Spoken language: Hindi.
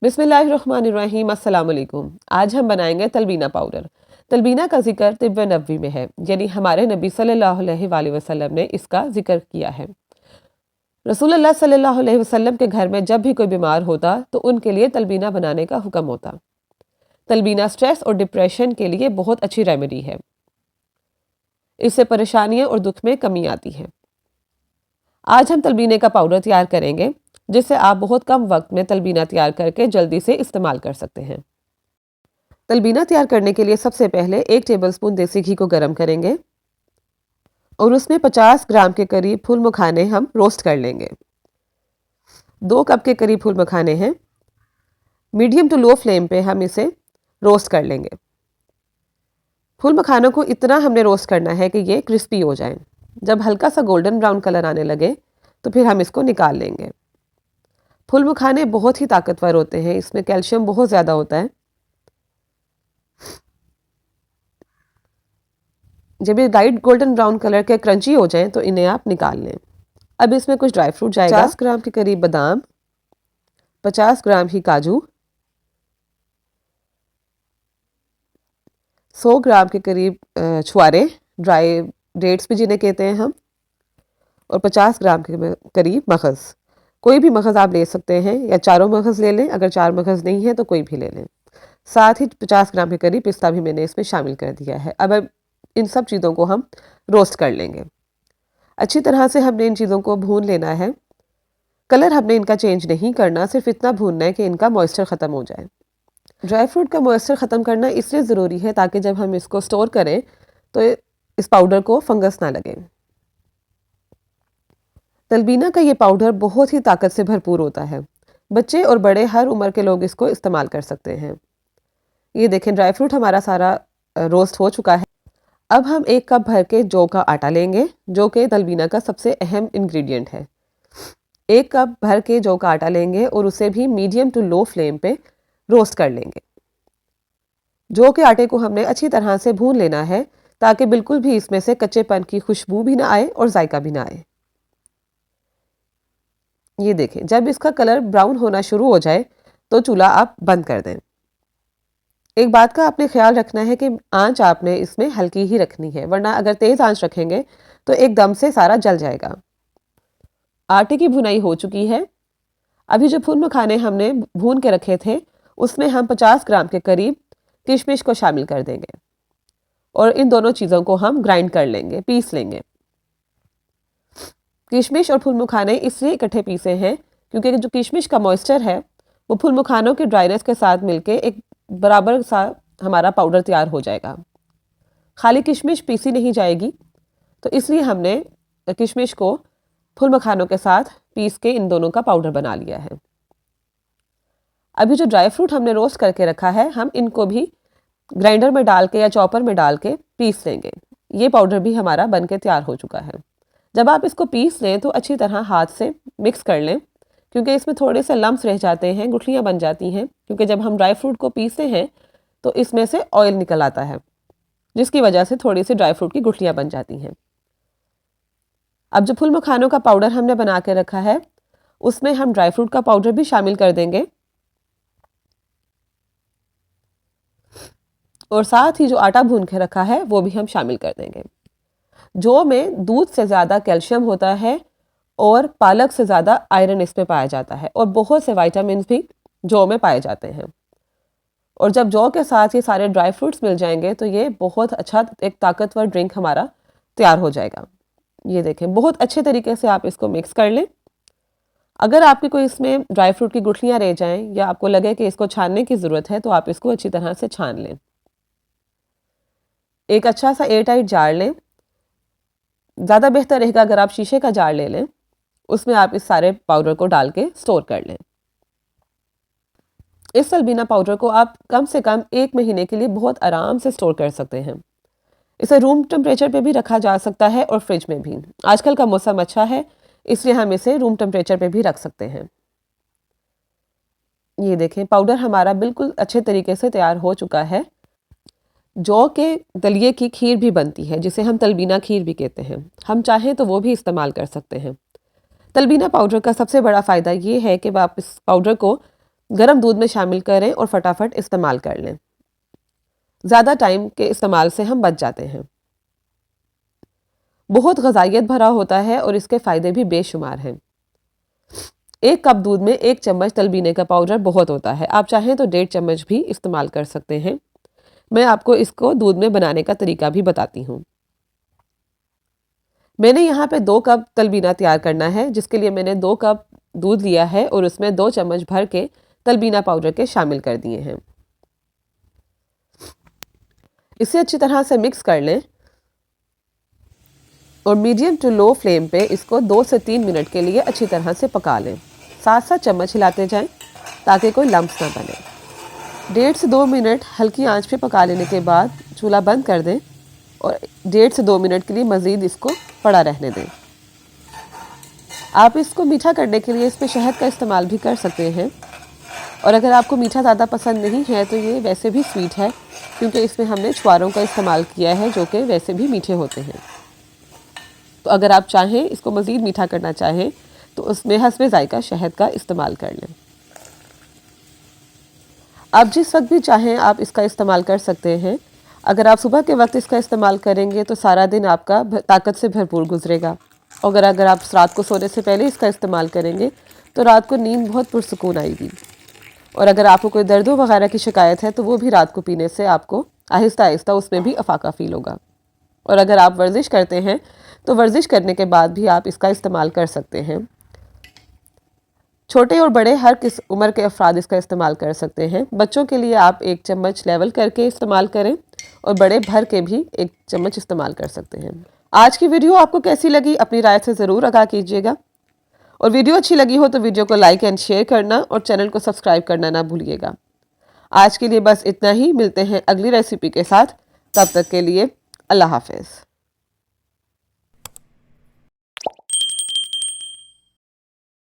बिस्मिल्लाहिर्रहमानिर्रहीम, अस्सलाम वालेकुम। आज हम बनाएंगे तलबीना पाउडर। तलबीना का जिक्र तिब्ब नबवी में है, यानी हमारे नबी सल्लल्लाहु अलैहि वसल्लम ने इसका जिक्र किया है। रसूलुल्लाह सल्लल्लाहु अलैहि वसल्लम के घर में जब भी कोई बीमार होता तो उनके लिए तलबीना बनाने का हुक्म होता। तलबीना स्ट्रेस और डिप्रेशन के लिए बहुत अच्छी रेमेडी है। इससे परेशानियां और दुख में कमी आती है। आज हम तलबीने का पाउडर तैयार करेंगे, जिससे आप बहुत कम वक्त में तलबीना तैयार करके जल्दी से इस्तेमाल कर सकते हैं। तलबीना तैयार करने के लिए सबसे पहले 1 टेबलस्पून देसी घी को गर्म करेंगे और उसमें 50 ग्राम के करीब फूल मखाने हम रोस्ट कर लेंगे। 2 कप के करीब फूल मखाने हैं। मीडियम टू लो फ्लेम पे हम इसे रोस्ट कर लेंगे। फूल मखानों को इतना हमने रोस्ट करना है कि ये क्रिस्पी हो जाएं। जब हल्का सा गोल्डन ब्राउन कलर आने लगे तो फिर हम इसको निकाल लेंगे। फूल मखाने बहुत ही ताकतवर होते हैं, इसमें कैल्शियम बहुत ज़्यादा होता है। जब ये लाइट गोल्डन ब्राउन कलर के क्रंची हो जाएं तो इन्हें आप निकाल लें। अब इसमें कुछ ड्राई फ्रूट जाएगा। 50 ग्राम के करीब बादाम, 50 ग्राम ही काजू, 100 ग्राम के करीब छुआरे, ड्राई डेट्स भी जिन्हें कहते हैं हम, और 50 ग्राम के करीब मगज़। कोई भी मगज़ आप ले सकते हैं या चारों मगज़ ले लें, अगर 4 मगज़ नहीं है तो कोई भी ले लें। साथ ही 50 ग्राम के करीब पिस्ता भी मैंने इसमें शामिल कर दिया है। अब इन सब चीज़ों को हम रोस्ट कर लेंगे। अच्छी तरह से हमने इन चीज़ों को भून लेना है। कलर हमने इनका चेंज नहीं करना, सिर्फ इतना भूनना है कि इनका मॉइस्चर ख़त्म हो जाए। ड्राई फ्रूट का मॉइस्चर ख़त्म करना इसलिए ज़रूरी है ताकि जब हम इसको स्टोर करें तो इस पाउडर को फंगस ना लगे। तलबीना का ये पाउडर बहुत ही ताकत से भरपूर होता है। बच्चे और बड़े हर उम्र के लोग इसको इस्तेमाल कर सकते हैं। ये देखें, ड्राई फ्रूट हमारा सारा रोस्ट हो चुका है। अब हम 1 कप भर के जौ का आटा लेंगे, जो कि तलबीना का सबसे अहम इंग्रेडिएंट है। 1 कप भर के जौ का आटा लेंगे और उसे भी मीडियम टू लो फ्लेम पे रोस्ट कर लेंगे। जौ के आटे को हमने अच्छी तरह से भून लेना है ताकि बिल्कुल भी इसमें से कच्चेपन की खुशबू भी ना आए और जायका भी ना आए। ये देखें, जब इसका कलर ब्राउन होना शुरू हो जाए तो चूल्हा आप बंद कर दें। एक बात का आपने ख्याल रखना है कि आंच आपने इसमें हल्की ही रखनी है, वरना अगर तेज़ आंच रखेंगे तो एकदम से सारा जल जाएगा। आटे की भुनाई हो चुकी है। अभी जो फूल मखाने हमने भून के रखे थे उसमें हम 50 ग्राम के करीब किशमिश को शामिल कर देंगे और इन दोनों चीज़ों को हम ग्राइंड कर लेंगे, पीस लेंगे। किशमिश और फूल मखाने इसलिए इकट्ठे पीसे हैं क्योंकि जो किशमिश का मॉइस्चर है वो फूल मखानों के ड्राइनेस के साथ मिलके एक बराबर सा हमारा पाउडर तैयार हो जाएगा। खाली किशमिश पीसी नहीं जाएगी, तो इसलिए हमने किशमिश को फूल मखानों के साथ पीस के इन दोनों का पाउडर बना लिया है। अभी जो ड्राई फ्रूट हमने रोस्ट करके रखा है, हम इनको भी ग्राइंडर में डाल के या चॉपर में डाल के पीस लेंगे। ये पाउडर भी हमारा बन के तैयार हो चुका है। जब आप इसको पीस लें तो अच्छी तरह हाथ से मिक्स कर लें, क्योंकि इसमें थोड़े से लम्स रह जाते हैं, गुठलियाँ बन जाती हैं, क्योंकि जब हम ड्राई फ्रूट को पीसते हैं तो इसमें से ऑयल निकल आता है, जिसकी वजह से थोड़ी सी ड्राई फ्रूट की गुठलियाँ बन जाती हैं। अब जो फूल मखानों का पाउडर हमने बना के रखा है उसमें हम ड्राई फ्रूट का पाउडर भी शामिल कर देंगे और साथ ही जो आटा भून के रखा है वो भी हम शामिल कर देंगे। जौ में दूध से ज़्यादा कैल्शियम होता है और पालक से ज़्यादा आयरन इसमें पाया जाता है और बहुत से विटामिन भी जौ में पाए जाते हैं। और जब जौ के साथ ये सारे ड्राई फ्रूट्स मिल जाएंगे तो ये बहुत अच्छा एक ताकतवर ड्रिंक हमारा तैयार हो जाएगा। ये देखें, बहुत अच्छे तरीके से आप इसको मिक्स कर लें। अगर आपके कोई इसमें ड्राई फ्रूट की गुठलियाँ रह जाएं या आपको लगे कि इसको छानने की ज़रूरत है तो आप इसको अच्छी तरह से छान लें। एक अच्छा सा एयर टाइट जार लें। ज़्यादा बेहतर रहेगा अगर आप शीशे का जार ले लें, उसमें आप इस सारे पाउडर को डाल के स्टोर कर लें। इस तलबीना पाउडर को आप कम से कम 1 महीने के लिए बहुत आराम से स्टोर कर सकते हैं। इसे रूम टेम्परेचर पे भी रखा जा सकता है और फ्रिज में भी। आजकल का मौसम अच्छा है, इसलिए हम इसे रूम टेम्परेचर पे भी रख सकते हैं। ये देखें, पाउडर हमारा बिल्कुल अच्छे तरीके से तैयार हो चुका है। जौ के दलिए की खीर भी बनती है, जिसे हम तलबीना खीर भी कहते हैं। हम चाहें तो वो भी इस्तेमाल कर सकते हैं। तलबीना पाउडर का सबसे बड़ा फ़ायदा ये है कि आप इस पाउडर को गर्म दूध में शामिल करें और फटाफट इस्तेमाल कर लें। ज़्यादा टाइम के इस्तेमाल से हम बच जाते हैं। बहुत ग़िज़ाइयत भरा होता है और इसके फ़ायदे भी बेशुमार हैं। 1 कप दूध में 1 चम्मच तलबीने का पाउडर बहुत होता है। आप चाहें तो 1.5 चम्मच भी इस्तेमाल कर सकते हैं। मैं आपको इसको दूध में बनाने का तरीका भी बताती हूँ। मैंने यहाँ पे 2 कप तलबीना तैयार करना है, जिसके लिए मैंने 2 कप दूध लिया है और उसमें 2 चम्मच भर के तलबीना पाउडर के शामिल कर दिए हैं। इसे अच्छी तरह से मिक्स कर लें और मीडियम टू लो फ्लेम पे इसको 2 से 3 मिनट के लिए अच्छी तरह से पका लें। साथ साथ चम्मच हिलाते जाएं ताकि कोई लम्स ना बने। 1.5 से 2 मिनट हल्की आंच पे पका लेने के बाद चूल्हा बंद कर दें और 1.5 से 2 मिनट के लिए मज़ीद इसको पड़ा रहने दें। आप इसको मीठा करने के लिए इसमें शहद का इस्तेमाल भी कर सकते हैं, और अगर आपको मीठा ज़्यादा पसंद नहीं है तो ये वैसे भी स्वीट है, क्योंकि इसमें हमने छुआरों का इस्तेमाल किया है जो कि वैसे भी मीठे होते हैं। तो अगर आप चाहें इसको मज़ीद मीठा करना चाहें तो उसमें हस्बे ज़ायका शहद का इस्तेमाल कर लें। आप जिस वक्त भी चाहें आप इसका इस्तेमाल कर सकते हैं। अगर आप सुबह के वक्त इसका इस्तेमाल करेंगे तो सारा दिन आपका ताकत से भरपूर गुजरेगा। अगर आप रात को सोने से पहले इसका इस्तेमाल करेंगे तो रात को नींद बहुत पुरसुकून आएगी। और अगर आपको कोई दर्दों वगैरह की शिकायत है तो वो भी रात को पीने से आपको आहिस्ता आहिस्ता उसमें भी अफाका फ़ील होगा। और अगर आप वर्जिश करते हैं तो वर्जिश करने के बाद भी आप इसका इस्तेमाल कर सकते हैं। छोटे और बड़े हर किस उम्र के अफराद इसका इस्तेमाल कर सकते हैं। बच्चों के लिए आप 1 चम्मच लेवल करके इस्तेमाल करें और बड़े भर के भी 1 चम्मच इस्तेमाल कर सकते हैं। आज की वीडियो आपको कैसी लगी अपनी राय से ज़रूर आगाह कीजिएगा, और वीडियो अच्छी लगी हो तो वीडियो को लाइक एंड शेयर करना और चैनल को सब्सक्राइब करना ना भूलिएगा। आज के लिए बस इतना ही। मिलते हैं अगली रेसिपी के साथ। तब तक के लिए अल्लाह हाफ़िज़।